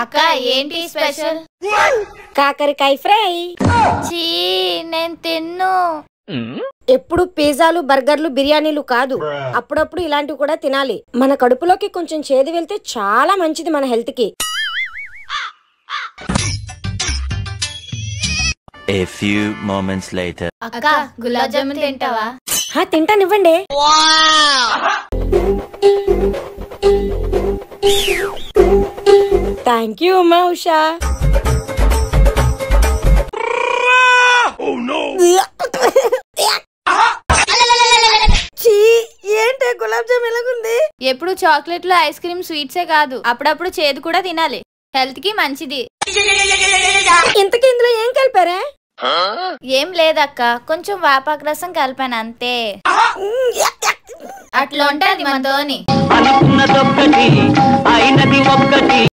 అక్క ఏంటి స్పెషల్? కాకరకాయ ఫ్రై. చీ నేను తిన్ను. ఎప్పుడు పిజ్జాలు బర్గర్లు బిర్యానీలు కాదు, అప్పుడప్పుడు ఇలాంటివి కూడా తినాలి. మన కడుపులోకి కొంచెం చేదు వెళ్తే చాలా మంచిది మన హెల్త్ కి. A few moments later. అక్క గులాబ్ జామున్ తింటావా? తింటానివ్వండి. థ్యాంక్ యూ అమ్మా ఉషా. ఏంటే గులాబ్ జామ్ ఎలాగుంది? ఎప్పుడు చాక్లెట్లు ఐస్ క్రీమ్ స్వీట్సే కాదు, అప్పుడప్పుడు చేదు కూడా తినాలి, హెల్త్ కి మంచిది. ఇంతకీ ఇందులో ఏం కలిపారే? ఏం లేదక్క, కొంచెం వేపాకు రసం కలిపాను అంతే. అట్లా ఉంటది మనతోని.